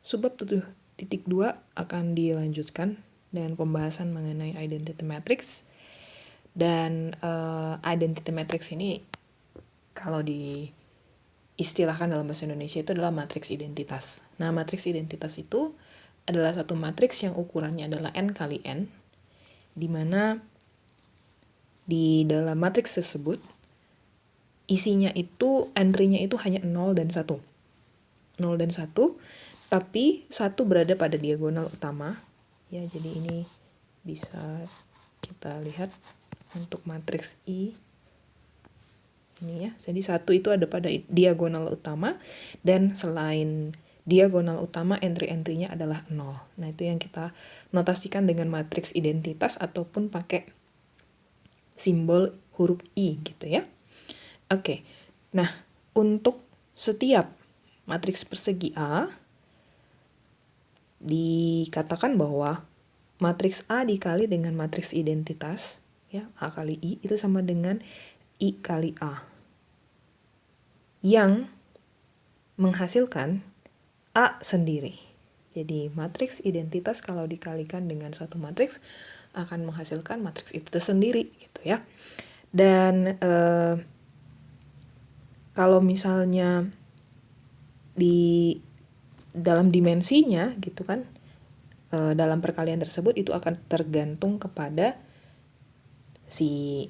subbab 7.2 akan dilanjutkan dengan pembahasan mengenai identity matrix. Dan identity matrix ini kalau diistilahkan dalam bahasa Indonesia itu adalah matriks identitas. Nah, matriks identitas itu adalah satu matriks yang ukurannya adalah n kali n, di mana di dalam matriks tersebut isinya itu, entry-nya itu hanya 0 dan 1. 0 dan 1, tapi 1 berada pada diagonal utama. Ya, jadi ini bisa kita lihat untuk matriks I. Ini ya, jadi 1 itu ada pada diagonal utama, dan selain diagonal utama entry-entry-nya adalah 0. Nah, itu yang kita notasikan dengan matriks identitas ataupun pakai simbol huruf I gitu ya. Oke, nah untuk setiap matriks persegi A, dikatakan bahwa matriks A dikali dengan matriks identitas, ya, A kali I, itu sama dengan I kali A, yang menghasilkan A sendiri. Jadi matriks identitas kalau dikalikan dengan satu matriks akan menghasilkan matriks itu sendiri gitu ya. Dan kalau misalnya di dalam dimensinya gitu kan, dalam perkalian tersebut itu akan tergantung kepada si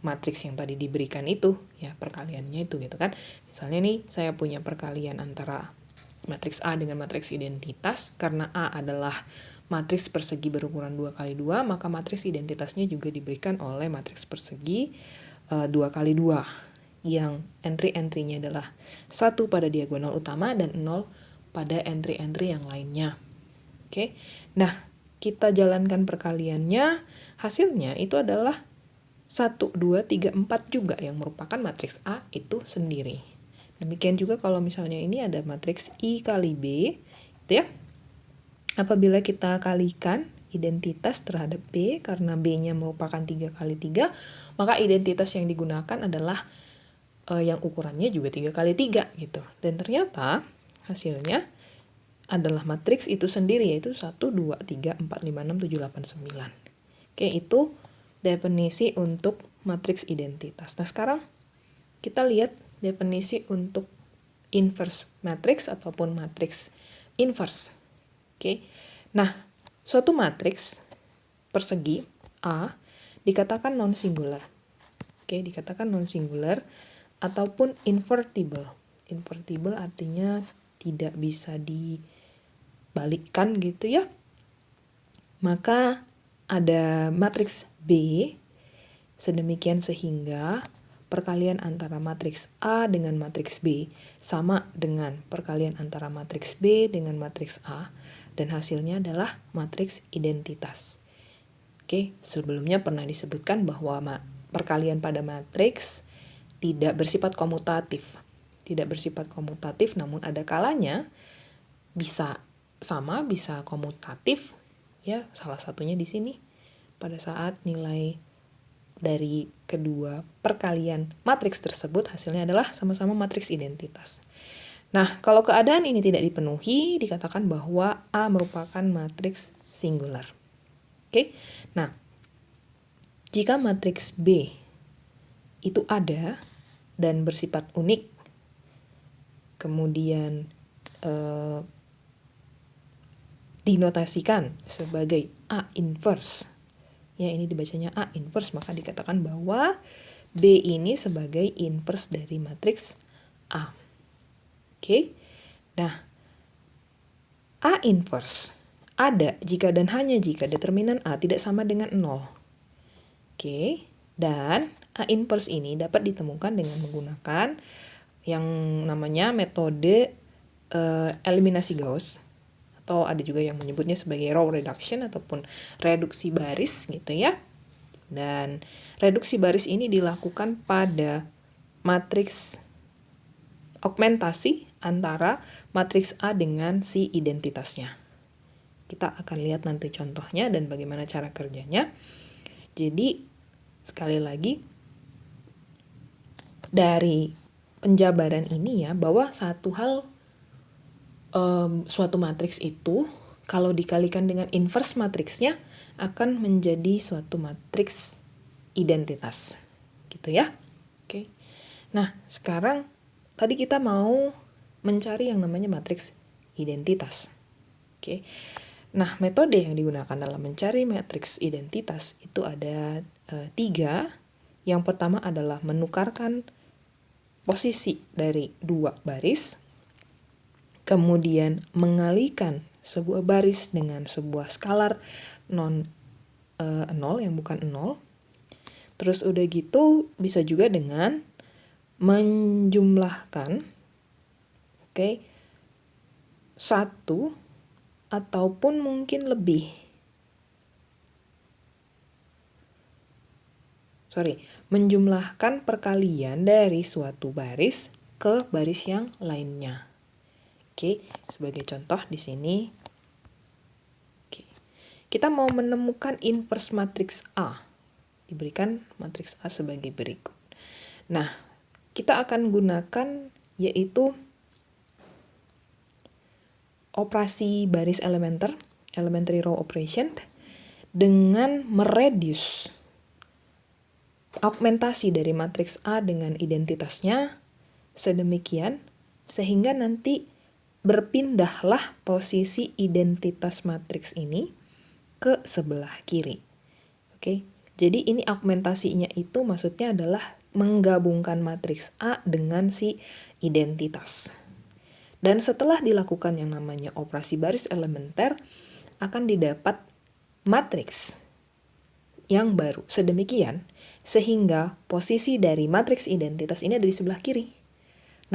matriks yang tadi diberikan itu ya, perkaliannya itu gitu kan. Misalnya nih saya punya perkalian antara matriks A dengan matriks identitas. Karena A adalah matriks persegi berukuran 2 kali 2, maka matriks identitasnya juga diberikan oleh matriks persegi 2 kali 2, yang entry-entry-nya adalah 1 pada diagonal utama dan 0 pada entry-entry yang lainnya. Oke. Nah, kita jalankan perkaliannya, hasilnya itu adalah 1, 2, 3, 4 juga yang merupakan matriks A itu sendiri. Demikian juga kalau misalnya ini ada matriks I kali B, gitu ya. Apabila kita kalikan identitas terhadap B, karena B-nya merupakan 3 kali 3, maka identitas yang digunakan adalah yang ukurannya juga 3 kali 3 gitu. Dan ternyata hasilnya adalah matriks itu sendiri, yaitu 1, 2, 3, 4, 5, 6, 7, 8, 9. Oke, itu definisi untuk matriks identitas. Nah, sekarang kita lihat definisi untuk inverse matrix ataupun matriks inverse. Oke. Nah, suatu matriks persegi A dikatakan non-singular. Oke, dikatakan non-singular ataupun invertible. Invertible artinya tidak bisa dibalikkan gitu ya. Maka ada matriks B sedemikian sehingga perkalian antara matriks A dengan matriks B sama dengan perkalian antara matriks B dengan matriks A, dan hasilnya adalah matriks identitas. Oke, sebelumnya pernah disebutkan bahwa perkalian pada matriks tidak bersifat komutatif. Tidak bersifat komutatif, namun ada kalanya bisa sama, bisa komutatif. Ya, salah satunya di sini pada saat nilai dari kedua perkalian matriks tersebut hasilnya adalah sama-sama matriks identitas. Nah, kalau keadaan ini tidak dipenuhi, dikatakan bahwa A merupakan matriks singular. Oke. Nah, jika matriks B itu ada dan bersifat unik, kemudian dinotasikan sebagai A inverse, ya ini dibacanya A inverse, maka dikatakan bahwa B ini sebagai inverse dari matriks A. Oke. Nah, A inverse ada jika dan hanya jika determinan A tidak sama dengan 0. Oke. Dan A inverse ini dapat ditemukan dengan menggunakan yang namanya metode eliminasi Gauss, atau ada juga yang menyebutnya sebagai row reduction ataupun reduksi baris gitu ya. Dan reduksi baris ini dilakukan pada matriks augmentasi antara matriks A dengan si identitasnya. Kita akan lihat nanti contohnya dan bagaimana cara kerjanya. Jadi sekali lagi dari penjabaran ini ya, bahwa satu hal suatu matriks itu kalau dikalikan dengan inverse matriksnya akan menjadi suatu matriks identitas. Gitu ya. Oke. Nah, sekarang tadi kita mau mencari yang namanya matriks identitas. Oke. Nah, metode yang digunakan dalam mencari matriks identitas itu ada 3. Yang pertama adalah menukarkan posisi dari 2 baris, kemudian mengalihkan sebuah baris dengan sebuah skalar non 0 yang bukan 0. Terus udah gitu bisa juga dengan menjumlahkan satu ataupun mungkin lebih. Menjumlahkan perkalian dari suatu baris ke baris yang lainnya. Oke, sebagai contoh di sini. Oke. Kita mau menemukan inverse matriks A. Diberikan matriks A sebagai berikut. Nah, kita akan gunakan yaitu operasi baris elementer, elementary row operation, dengan mereduce augmentasi dari matriks A dengan identitasnya sedemikian sehingga nanti berpindahlah posisi identitas matriks ini ke sebelah kiri. Oke. Jadi ini augmentasinya itu maksudnya adalah menggabungkan matriks A dengan si identitas. Dan setelah dilakukan yang namanya operasi baris elementer, akan didapat matriks yang baru. Sedemikian, sehingga posisi dari matriks identitas ini ada di sebelah kiri.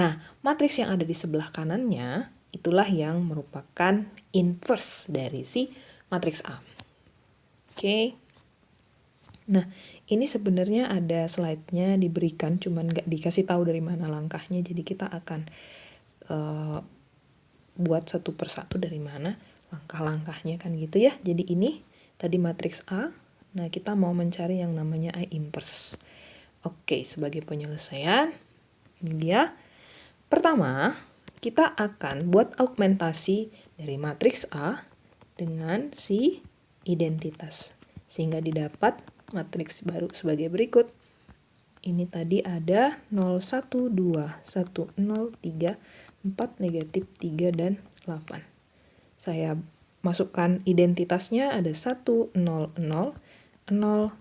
Nah, matriks yang ada di sebelah kanannya, itulah yang merupakan inverse dari si matriks A. Oke. Nah, ini sebenarnya ada slide-nya diberikan, cuman nggak dikasih tahu dari mana langkahnya, jadi kita akan buat satu persatu dari mana langkah-langkahnya kan gitu ya. Jadi ini tadi matriks A. Nah, kita mau mencari yang namanya A inverse. Oke, sebagai penyelesaian ini dia. Pertama, kita akan buat augmentasi dari matriks A dengan si identitas sehingga didapat matriks baru sebagai berikut. Ini tadi ada 0, 1, 2, 1, 0, 3, 4, negatif 3, dan 8. Saya masukkan identitasnya ada 1, 0, 0, 0, 1, 0,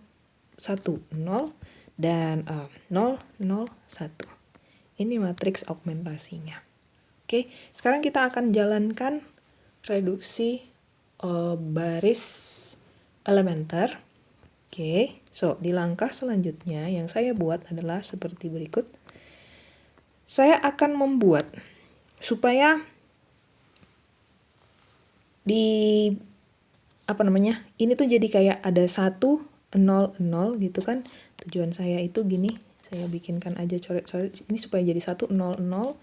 dan 0, 0, 1. Ini matriks augmentasinya. Oke, sekarang kita akan jalankan reduksi baris elementer. Oke, di langkah selanjutnya yang saya buat adalah seperti berikut. Saya akan membuat supaya ini tuh jadi kayak ada 1, 0, 0 gitu kan. Tujuan saya itu gini, saya bikinkan aja coret-coret ini supaya jadi 1, 0, 0.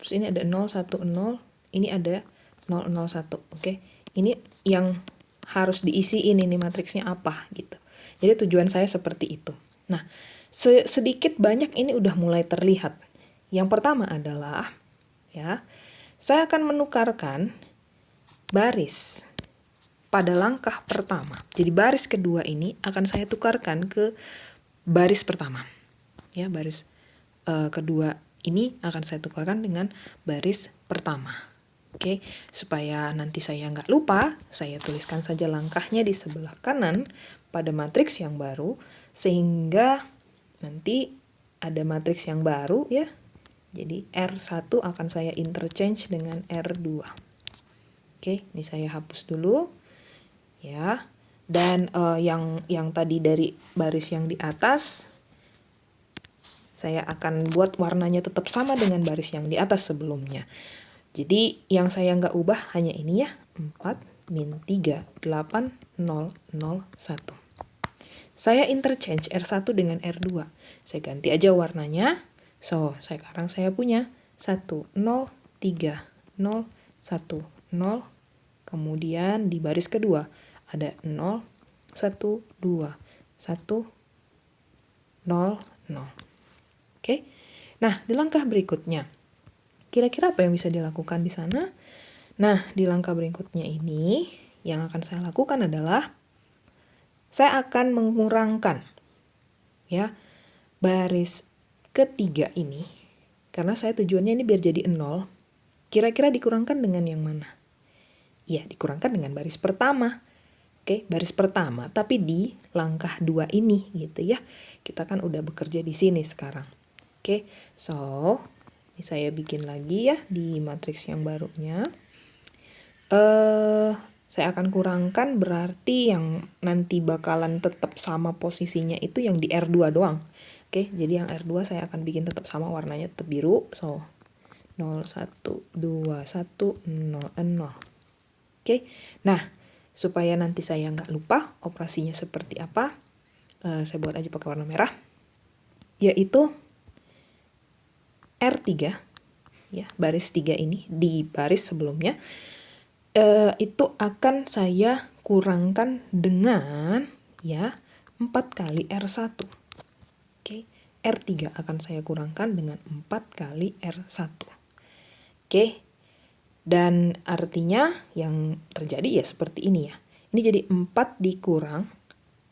Terus ini ada 0, 1, 0. Ini ada 0, 0, 1. Oke, ini yang harus diisiin ini matriksnya apa gitu. Jadi tujuan saya seperti itu. Nah, sedikit banyak ini udah mulai terlihat. Yang pertama adalah saya akan menukarkan baris pada langkah pertama. Jadi baris kedua ini akan saya tukarkan ke baris pertama. Ya, baris kedua ini akan saya tukarkan dengan baris pertama. Oke, supaya nanti saya nggak lupa, saya tuliskan saja langkahnya di sebelah kanan pada matriks yang baru, sehingga nanti ada matriks yang baru ya. Jadi R1 akan saya interchange dengan R2. Oke, ini saya hapus dulu. Ya. Dan yang tadi dari baris yang di atas saya akan buat warnanya tetap sama dengan baris yang di atas sebelumnya. Jadi yang saya nggak ubah hanya ini ya, 4, min 3, 8, 0, 0, 1. Saya interchange R1 dengan R2. Saya ganti aja warnanya. Sekarang saya punya 1, 0, 3, 0, 1, 0. Kemudian di baris kedua ada 0, 1, 2, 1, 0, 0. Oke. Nah, di langkah berikutnya, kira-kira apa yang bisa dilakukan di sana? Nah, di langkah berikutnya ini, yang akan saya lakukan adalah, saya akan mengurangkan ya baris ketiga ini, karena saya tujuannya ini biar jadi 0, kira-kira dikurangkan dengan yang mana? Ya, dikurangkan dengan baris pertama. Oke, baris pertama, tapi di langkah 2 ini gitu ya. Kita kan udah bekerja di sini sekarang. Oke, so ini saya bikin lagi ya di matriks yang barunya. Saya akan kurangkan, berarti yang nanti bakalan tetap sama posisinya itu yang di R2 doang. Oke, jadi yang R2 saya akan bikin tetap sama, warnanya tetap biru. So, 0, 1, 2, 1, 0, 0. Oke, nah supaya nanti saya nggak lupa operasinya seperti apa, saya buat aja pakai warna merah, yaitu R3, ya, baris 3 ini di baris sebelumnya, itu akan saya kurangkan dengan ya 4 kali R1. Oke, R3 akan saya kurangkan dengan 4 kali R1. Oke, dan artinya yang terjadi ya seperti ini ya. Ini jadi 4 dikurang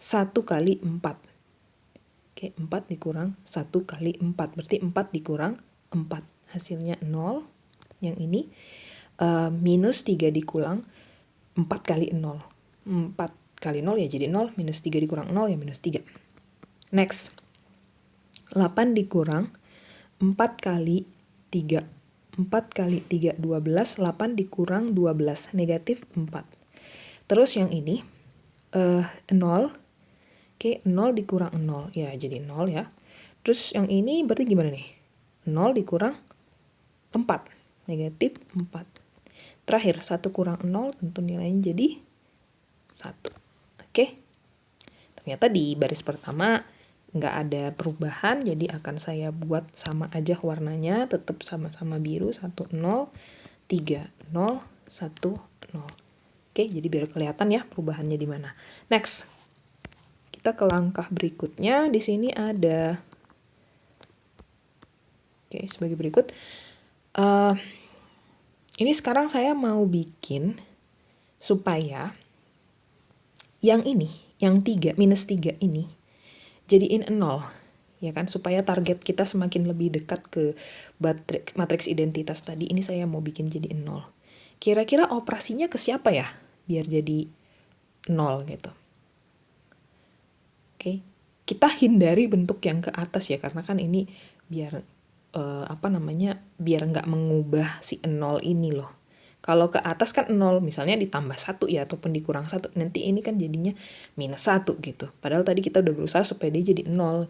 1 kali 4. Oke, 4 dikurang 1 kali 4. Berarti 4 dikurang 4. Hasilnya 0. Yang ini minus 3 dikurang 4 kali 0. 4 kali 0 ya jadi 0. Minus 3 dikurang 0 ya minus 3. Next. 8 dikurang 4 kali 3. 4 kali 3, 12. 8 dikurang 12, negatif 4. Terus yang ini 0. Oke, 0 dikurang 0. Ya, jadi 0 ya. Terus yang ini berarti gimana nih? 0 dikurang 4. Negatif 4. Terakhir, 1 kurang 0 tentu nilainya jadi 1. Oke. Ternyata di baris pertama nggak ada perubahan, jadi akan saya buat sama aja warnanya, tetap sama-sama biru, 1, 0, 3, 0, 1, 0. Oke, jadi biar kelihatan ya perubahannya di mana. Next, kita ke langkah berikutnya. Di sini ada, oke, sebagai berikut. Ini sekarang saya mau bikin supaya yang ini, yang 3, minus 3 ini, jadiin 0. Ya kan, supaya target kita semakin lebih dekat ke matriks identitas tadi. Ini saya mau bikin jadi 0. Kira-kira operasinya ke siapa ya biar jadi 0 gitu. Oke, kita hindari bentuk yang ke atas ya, karena kan ini biar biar nggak mengubah si 0 ini loh. Kalau ke atas kan 0, misalnya ditambah 1 ya, ataupun dikurang 1. Nanti ini kan jadinya minus 1 gitu. Padahal tadi kita udah berusaha supaya dia jadi 0.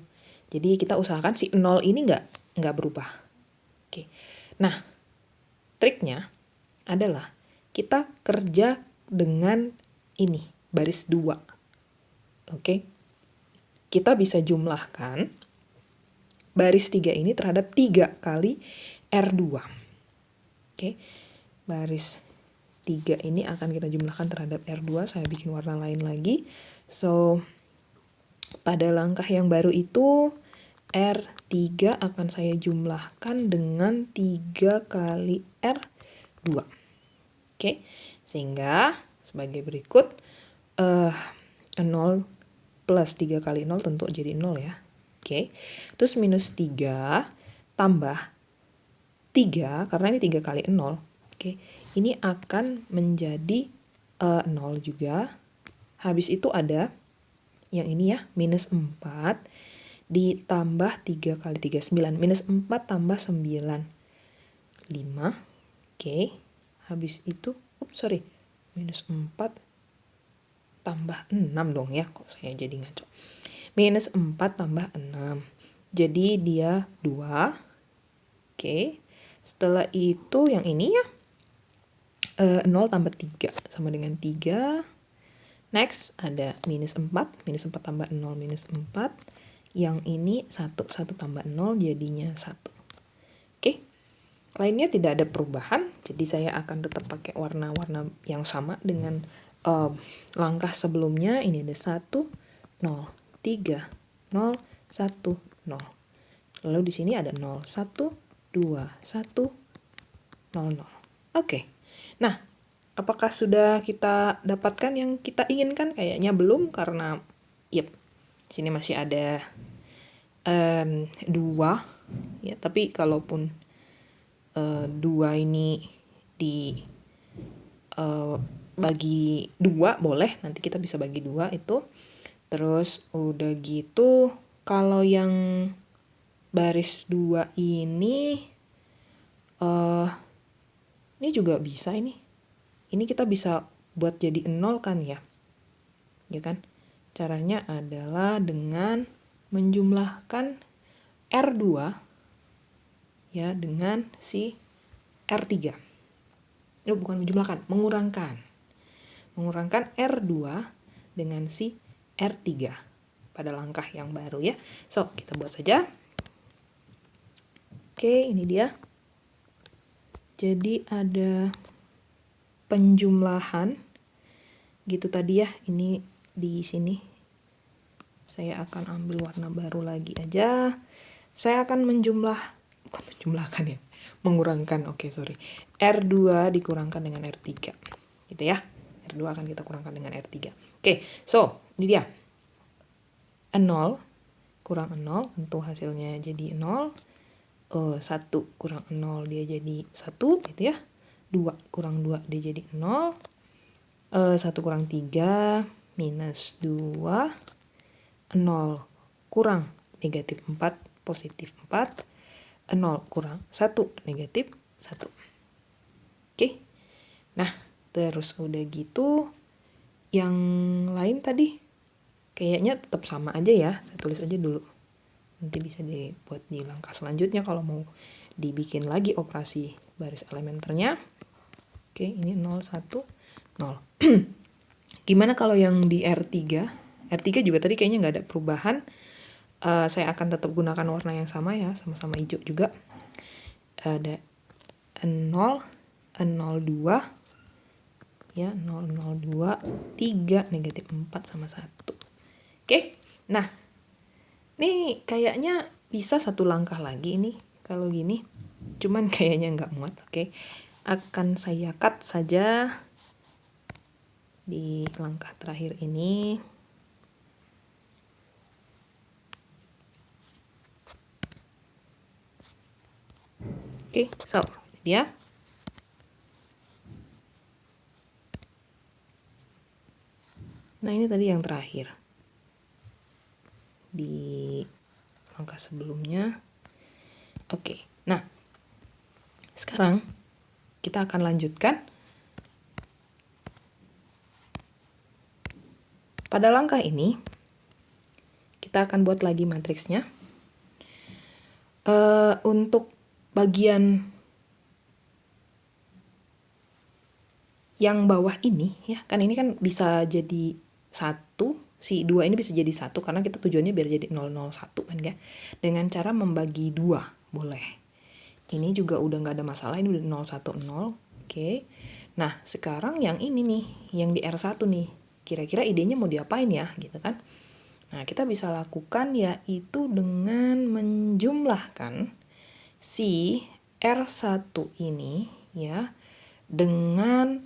Jadi kita usahakan si 0 ini nggak berubah. Oke. Nah, triknya adalah kita kerja dengan ini, baris 2. Oke. Kita bisa jumlahkan baris 3 ini terhadap 3 kali R2. Oke. Baris 3 ini akan kita jumlahkan terhadap R2. Saya bikin warna lain lagi. So, pada langkah yang baru itu R3 akan saya jumlahkan dengan 3 kali R2. Oke, sehingga sebagai berikut 0 plus 3 kali 0 tentu jadi 0 ya. Oke, terus minus 3 tambah 3, karena ini 3 kali 0. Oke, ini akan menjadi 0 juga. Habis itu ada yang ini ya, minus 4 ditambah 3 kali 3, 9. Minus 4 tambah 9, 5. Oke, habis itu, minus 4 tambah 6 dong ya, kok saya jadi ngaco. Minus 4 tambah 6, jadi dia 2. Oke, setelah itu yang ini ya, 0 tambah 3 sama dengan 3. Next ada minus 4. Minus 4 tambah 0, minus 4. Yang ini 1. 1 tambah 0 jadinya 1. Oke. Lainnya tidak ada perubahan. Jadi saya akan tetap pakai warna-warna yang sama dengan langkah sebelumnya. Ini ada 1, 0, 3, 0, 1, 0. Lalu di sini ada 0, 1, 2, 1, 0, 0. Oke. Nah, apakah sudah kita dapatkan yang kita inginkan? Kayaknya belum, karena sini masih ada 2 ya. Tapi kalaupun 2 ini di bagi 2 boleh, nanti kita bisa bagi 2 itu. Terus udah gitu, kalau yang baris 2 ini juga bisa ini. Ini kita bisa buat jadi 0 kan ya. Ya kan? Caranya adalah dengan menjumlahkan R2 ya dengan si R3. Bukan menjumlahkan, mengurangkan. Mengurangkan R2 dengan si R3 pada langkah yang baru ya. So, kita buat saja. Oke, ini dia. Jadi ada penjumlahan gitu tadi ya. Ini di sini saya akan ambil warna baru lagi aja. Saya akan mengurangkan. R2 dikurangkan dengan R3 gitu ya. R2 akan kita kurangkan dengan R3. Oke, so ini dia. 0 kurang 0, tentu hasilnya jadi 0. 1 kurang 0 dia jadi 1 gitu ya. 2 kurang 2 dia jadi 0. 1 kurang 3 minus 2. 0 kurang negatif 4 positif 4. 0 kurang 1 negatif 1. Oke. Nah, terus udah gitu yang lain tadi kayaknya tetap sama aja ya. Saya tulis aja dulu. Nanti bisa dibuat di langkah selanjutnya kalau mau dibikin lagi operasi baris elementernya. Oke, ini 0, 1, 0. Gimana kalau yang di R3? R3 juga tadi kayaknya nggak ada perubahan. Saya akan tetap gunakan warna yang sama ya, sama-sama hijau juga. Ada 0, 02, ya, 002, 3, negatif 4 sama 1. Oke, nah, ini kayaknya bisa 1 langkah lagi ini kalau gini. Cuman kayaknya nggak muat, oke. Akan saya cut saja di langkah terakhir ini. Oke, so dia. Nah, ini tadi yang terakhir. Di langkah sebelumnya. Oke, nah. Sekarang kita akan lanjutkan. Pada langkah ini, kita akan buat lagi matriksnya. Untuk bagian yang bawah ini, ya kan ini kan bisa jadi 1, si 2 ini bisa jadi 1 karena kita tujuannya biar jadi 001 kan ya. Dengan cara membagi 2, boleh. Ini juga udah nggak ada masalah, ini udah 010, oke. Nah, sekarang yang ini nih, yang di R1 nih, kira-kira idenya mau diapain ya, gitu kan. Nah, kita bisa lakukan yaitu dengan menjumlahkan si R1 ini ya dengan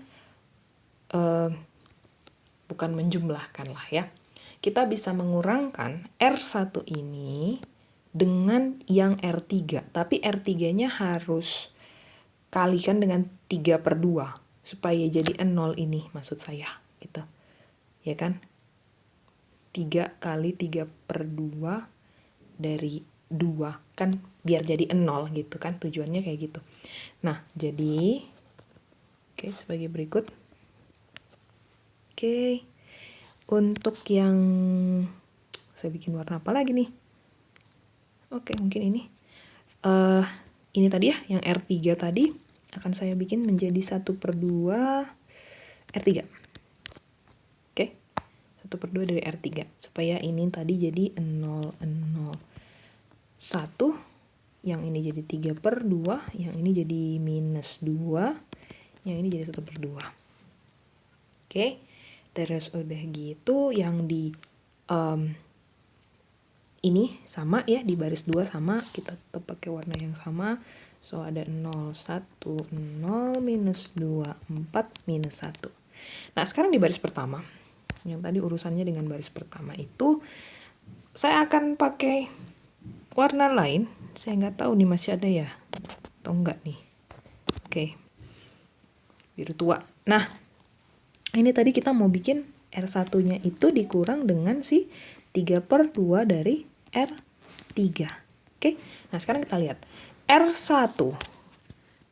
bukan menjumlahkan lah ya. Kita bisa mengurangkan R1 ini dengan yang R3, tapi R3-nya harus kalikan dengan 3/2 supaya jadi 0 ini maksud saya gitu. Ya kan? 3 kali 3/2 dari 2 kan biar jadi 0 gitu kan, tujuannya kayak gitu. Nah, jadi oke, sebagai berikut. Oke, untuk yang saya bikin warna apa lagi nih? Oke, mungkin ini. Ini tadi ya, yang R3 tadi akan saya bikin menjadi 1/2 R3. Oke, 1/2 dari R3. Supaya ini tadi jadi 0, 0, 1. Yang ini jadi 3/2. Yang ini jadi minus 2. Yang ini jadi 1/2. Oke, terus udah gitu yang di ini sama ya, di baris 2 sama, kita tetap pakai warna yang sama So ada 0, 1, 0, minus 2, 4, minus 1. Nah sekarang di baris pertama, yang tadi urusannya dengan baris pertama itu, saya akan pakai warna lain. Saya nggak tahu nih masih ada ya atau enggak nih. Oke, biru tua. Nah, ini tadi kita mau bikin R1-nya itu dikurang dengan si 3/2 dari R3. Oke, nah sekarang kita lihat. R1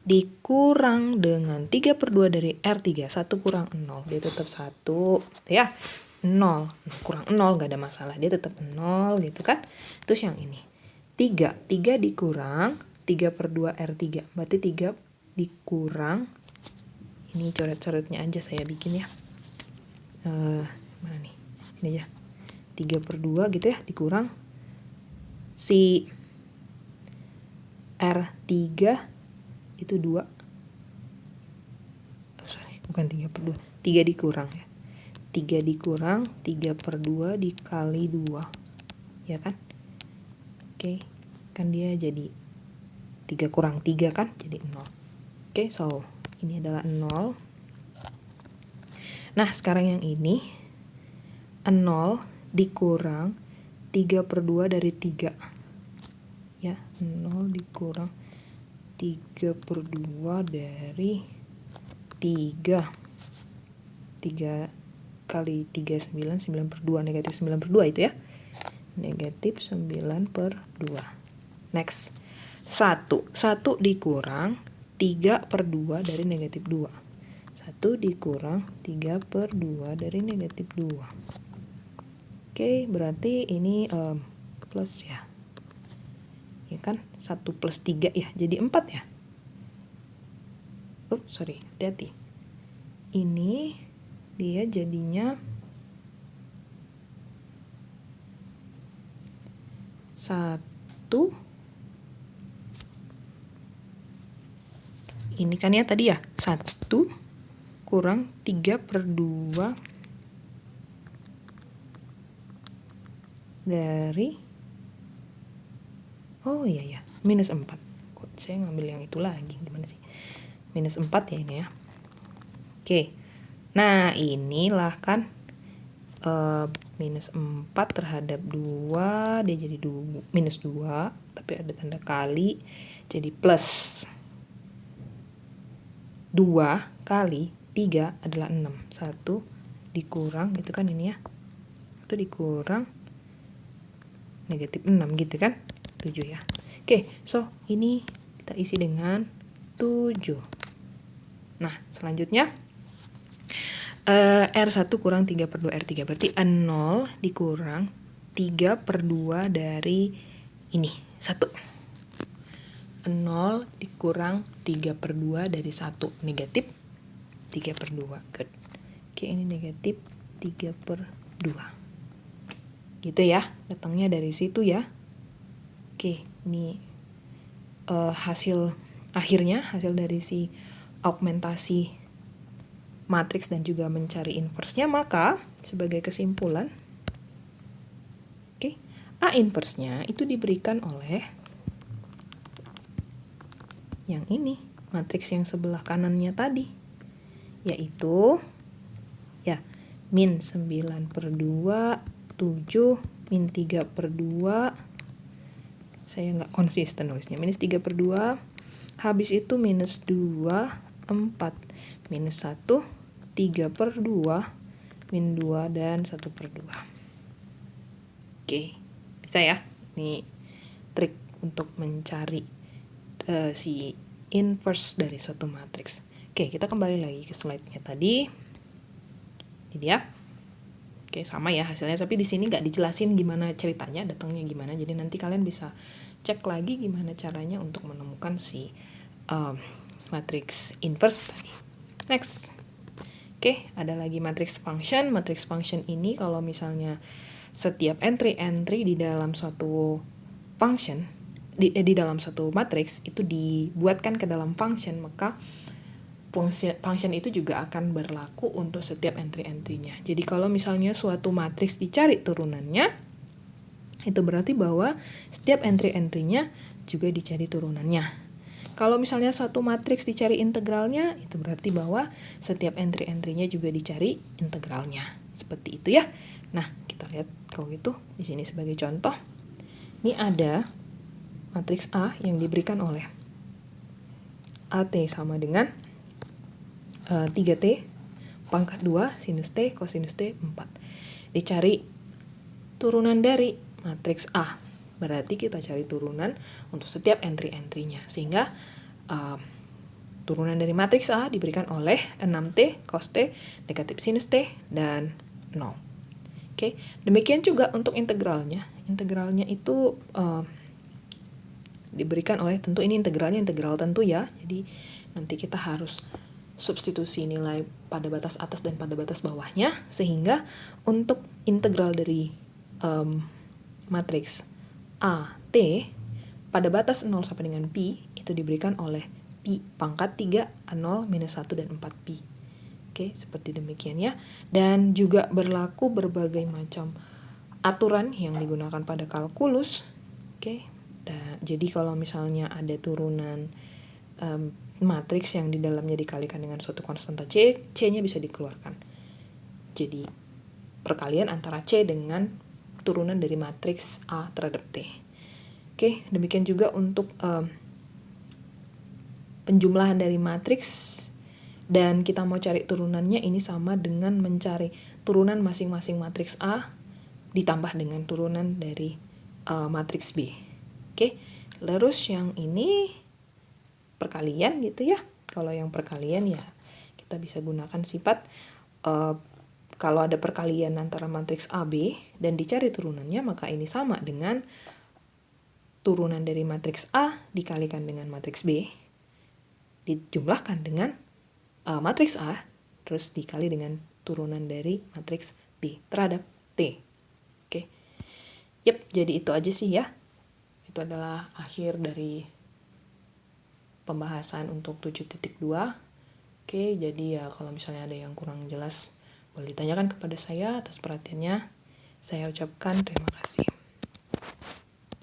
dikurang dengan 3/2 dari R3. 1 kurang 0, dia tetap 1. Ya, 0. Kurang 0, nggak ada masalah. Dia tetap 0 gitu kan. Terus yang ini. 3 dikurang 3/2 R3. Berarti 3 dikurang, ini coret-coretnya aja saya bikin ya. Mana nih? Ini aja. 3/2 gitu ya, dikurang si R3 itu 2. Bukan 3/2. 3 dikurang ya. 3 dikurang 3/2 dikali 2. Ya kan? Oke, kan dia jadi 3 kurang 3 kan, jadi 0. Oke, so ini adalah 0. Nah, sekarang yang ini 0 dikurang 3/2 dari 3. Ya, 0 dikurang 3/2 dari 3. 3 kali 3, 9, 9/2, negatif 9/2 itu ya. Negatif 9/2. Next. 1 dikurang 3/2 dari negatif 2. 1 dikurang 3/2 dari negatif 2. Oke, berarti ini plus ya. Ya kan? 1 plus 3 ya, jadi 4 ya. Sorry, hati-hati. Ini dia jadinya 1. Ini kan ya tadi ya, 1 kurang 3/2 dari, oh iya ya, minus 4. Kok saya ngambil yang itu lagi, gimana sih? Minus 4 ya ini ya. Oke, nah inilah kan minus 4 terhadap 2, dia jadi minus 2, tapi ada tanda kali, jadi plus 2 kali 3 adalah 6. 1 dikurang, gitu kan ini ya. Itu dikurang negatif 6 gitu kan. 7 ya. Oke, so ini kita isi dengan 7. Nah, selanjutnya R1 kurang 3/2 R3. Berarti 0 dikurang 3/2 dari ini, 1. 0 dikurang 3/2 dari 1, negatif 3/2. Good. Oke, ini negatif 3/2. Gitu ya, datangnya dari situ ya. Oke, ini hasil akhirnya, hasil dari si augmentasi matriks dan juga mencari inversnya. Maka sebagai kesimpulan, oke, A inversnya itu diberikan oleh yang ini, matriks yang sebelah kanannya tadi, yaitu ya min 9/2, 7, min 3/2, saya nggak konsisten nulisnya, minus 3/2, habis itu minus 2, 4, minus 1, 3/2, min 2, dan 1/2. Oke, bisa ya, ini trik untuk mencari si inverse dari suatu matriks. Oke, kita kembali lagi ke slide-nya tadi. Ini dia. Oke, sama ya hasilnya, tapi di sini nggak dijelasin gimana ceritanya, datangnya gimana. Jadi nanti kalian bisa cek lagi gimana caranya untuk menemukan si matriks inverse tadi. Next. Oke, ada lagi matriks function. Matriks function ini kalau misalnya setiap entry di dalam suatu function, di dalam satu matriks itu dibuatkan ke dalam function, maka function itu juga akan berlaku untuk setiap entry-entrynya. Jadi kalau misalnya suatu matriks dicari turunannya, itu berarti bahwa setiap entry-entrynya juga dicari turunannya. Kalau misalnya satu matriks dicari integralnya, itu berarti bahwa setiap entry-entrynya juga dicari integralnya. Seperti itu ya. Nah, kita lihat kalau gitu di sini sebagai contoh. Ini ada matriks A yang diberikan oleh AT sama dengan 3T pangkat 2 sinus T kosinus T 4. Dicari turunan dari matriks A. Berarti kita cari turunan untuk setiap entry-entrynya. Sehingga turunan dari matriks A diberikan oleh 6T cos T negatif sinus T dan 0. Oke, demikian juga untuk integralnya. Integralnya itu diberikan oleh, tentu ini integralnya integral tentu ya. Jadi nanti kita harus substitusi nilai pada batas atas dan pada batas bawahnya, sehingga untuk integral dari matriks A T pada batas 0 sampai dengan pi itu diberikan oleh pi pangkat 3 A0 minus 1 dan 4pi. Oke, seperti demikian ya. Dan juga berlaku berbagai macam aturan yang digunakan pada kalkulus. Oke. Jadi kalau misalnya ada turunan matriks yang di dalamnya dikalikan dengan suatu konstanta C, C-nya bisa dikeluarkan. Jadi perkalian antara C dengan turunan dari matriks A terhadap T. Oke, demikian juga untuk penjumlahan dari matriks, dan kita mau cari turunannya, ini sama dengan mencari turunan masing-masing matriks A ditambah dengan turunan dari matriks B. Oke, terus yang ini perkalian gitu ya. Kalau yang perkalian ya kita bisa gunakan sifat kalau ada perkalian antara matriks AB dan dicari turunannya, maka ini sama dengan turunan dari matriks A dikalikan dengan matriks B dijumlahkan dengan matriks A terus dikali dengan turunan dari matriks B terhadap T. Oke. Jadi itu aja sih ya. Itu adalah akhir dari pembahasan untuk 7.2. Oke, jadi ya kalau misalnya ada yang kurang jelas boleh ditanyakan kepada saya. Atas perhatiannya saya ucapkan terima kasih.